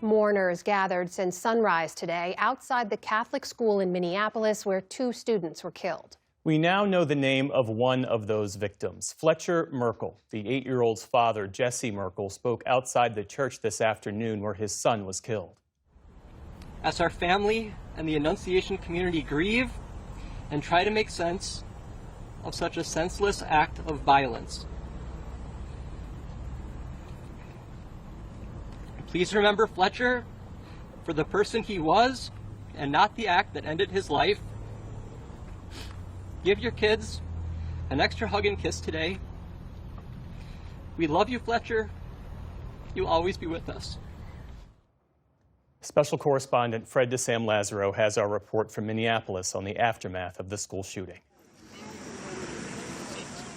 Mourners gathered since sunrise today outside the Catholic school in Minneapolis where 2 students were killed. We now know the name of one of those victims, Fletcher Merkel. The 8-year-old's father, Jesse Merkel, spoke outside the church this afternoon where his son was killed. As our family and the Annunciation community grieve and try to make sense of such a senseless act of violence, please remember Fletcher for the person he was and not the act that ended his life. Give your kids an extra hug and kiss today. We love you, Fletcher. You'll always be with us. Special correspondent Fred DeSam Lazaro has our report from Minneapolis on the aftermath of the school shooting.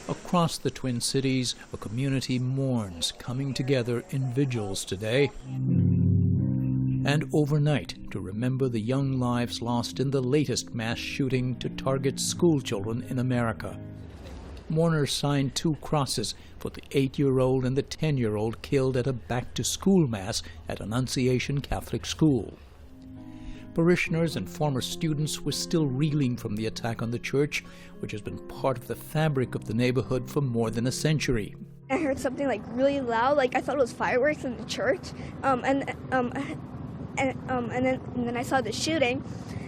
Across the Twin Cities, a community mourns, coming together in vigils today and overnight to remember the young lives lost in the latest mass shooting to target school children in America. Mourners signed 2 crosses for the 8-year-old and the 10-year-old killed at a back-to-school mass at Annunciation Catholic School. Parishioners and former students were still reeling from the attack on the church, which has been part of the fabric of the neighborhood for more than a century. I heard something like really loud, like I thought it was fireworks in the church, and then I saw the shooting,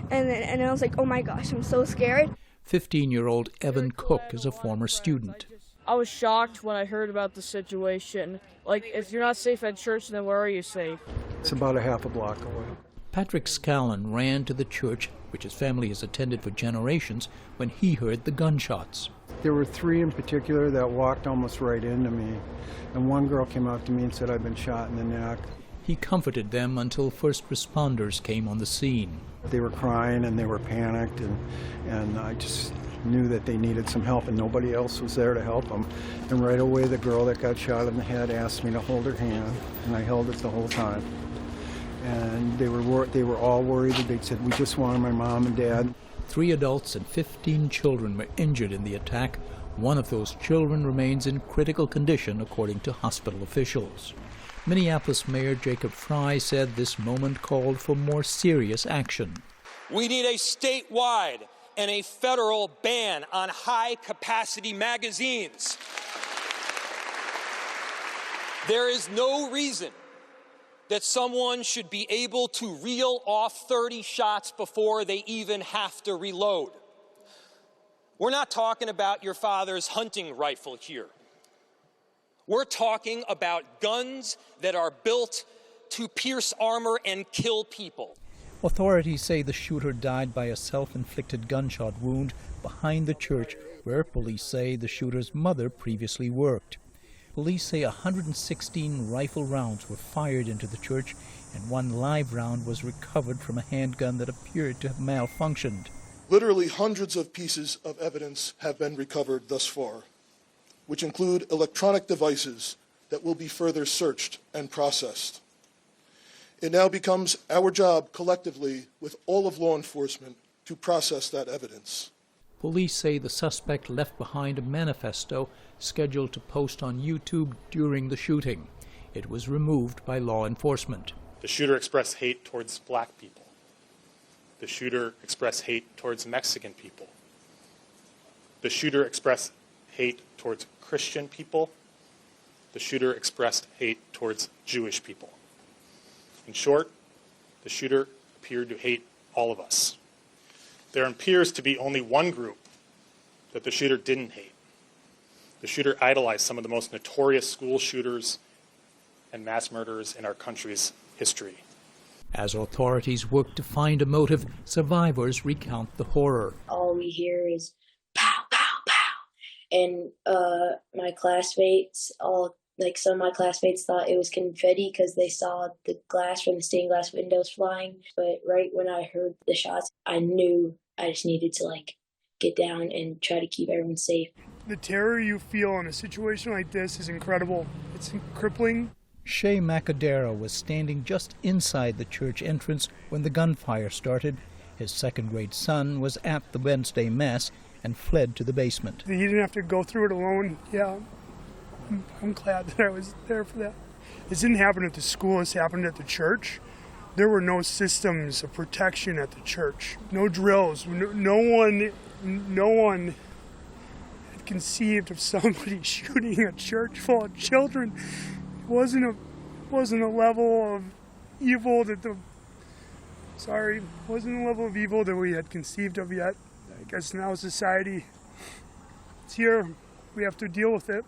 and I was like, oh my gosh, I'm so scared. 15-year-old Evan Cook is a former student. I was shocked when I heard about the situation. Like, if you're not safe at church, then where are you safe? It's about a half a block away. Patrick Scallon ran to the church, which his family has attended for generations, when he heard the gunshots. There were 3 in particular that walked almost right into me, and one girl came up to me and said, I've been shot in the neck. He comforted them until first responders came on the scene. They were crying and they were panicked, and I just knew that they needed some help and nobody else was there to help them. And right away the girl that got shot in the head asked me to hold her hand, and I held it the whole time. And they were all worried. They said, we just wanted my mom and dad. 3 adults and 15 children were injured in the attack. One of those children remains in critical condition, according to hospital officials. Minneapolis Mayor Jacob Frey said this moment called for more serious action. We need a statewide and a federal ban on high-capacity magazines. There is no reason that someone should be able to reel off 30 shots before they even have to reload. We're not talking about your father's hunting rifle here. We're talking about guns that are built to pierce armor and kill people. Authorities say the shooter died by a self-inflicted gunshot wound behind the church, where police say the shooter's mother previously worked. Police say 116 rifle rounds were fired into the church, and 1 live round was recovered from a handgun that appeared to have malfunctioned. Literally hundreds of pieces of evidence have been recovered thus far, which include electronic devices that will be further searched and processed. It now becomes our job collectively with all of law enforcement to process that evidence. Police say the suspect left behind a manifesto scheduled to post on YouTube during the shooting. It was removed by law enforcement. The shooter expressed hate towards black people. The shooter expressed hate towards Mexican people. The shooter expressed hate towards Christian people. The shooter expressed hate towards Jewish people. In short, the shooter appeared to hate all of us. There appears to be only one group that the shooter didn't hate. The shooter idolized some of the most notorious school shooters and mass murderers in our country's history. As authorities work to find a motive, survivors recount the horror. All we hear is pow, pow, pow. And my classmates, some of my classmates thought it was confetti because they saw the glass from the stained glass windows flying. But right when I heard the shots, I knew I just needed to get down and try to keep everyone safe. The terror you feel in a situation like this is incredible. It's crippling. Shay Macadera was standing just inside the church entrance when the gunfire started. His second-grade son was at the Wednesday Mass and fled to the basement. He didn't have to go through it alone. Yeah, I'm glad that I was there for that. this didn't happen at the school, this happened at the church. There were no systems of protection at the church, no drills, no one had conceived of somebody shooting a church full of children. It wasn't a level of evil that wasn't a level of evil that we had conceived of yet. I guess now society, it's here, we have to deal with it.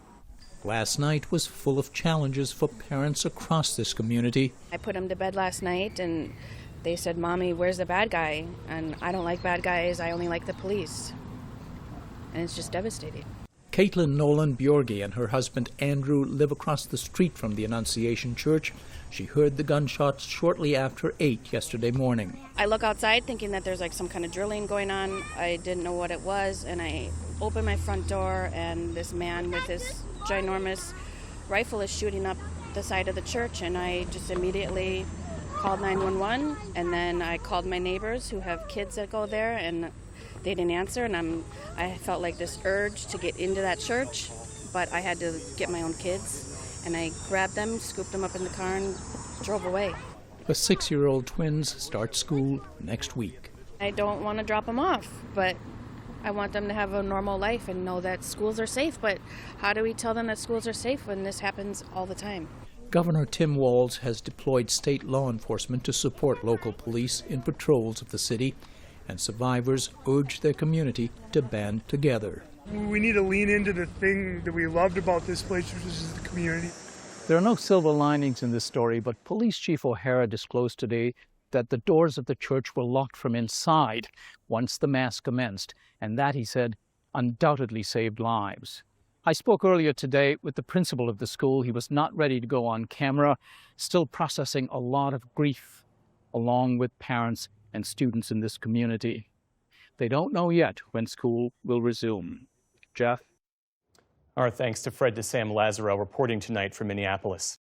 Last night was full of challenges for parents across this community. I put him to bed last night and they said, "Mommy, where's the bad guy?" And I don't like bad guys, I only like the police. And it's just devastating. Caitlin Nolan Bjorgi and her husband Andrew live across the street from the Annunciation Church. She heard the gunshots shortly after 8 yesterday morning. I look outside thinking that there's like some kind of drilling going on. I didn't know what it was, and I opened my front door and this man with his ginormous rifle is shooting up the side of the church, and I just immediately called 911, and then I called my neighbors who have kids that go there, and they didn't answer, and I felt like this urge to get into that church, but I had to get my own kids, and I grabbed them, scooped them up in the car, and drove away. The 6-year-old twins start school next week. I don't want to drop them off, but I want them to have a normal life and know that schools are safe, but how do we tell them that schools are safe when this happens all the time? Governor Tim Walz has deployed state law enforcement to support local police in patrols of the city, and survivors urge their community to band together. We need to lean into the thing that we loved about this place, which is the community. There are no silver linings in this story, but Police Chief O'Hara disclosed today that the doors of the church were locked from inside once the mass commenced, and that, he said, undoubtedly saved lives. I spoke earlier today with the principal of the school. He was not ready to go on camera, still processing a lot of grief, along with parents and students in this community. They don't know yet when school will resume. Jeff? Our thanks to Fred DeSam Lazaro reporting tonight from Minneapolis.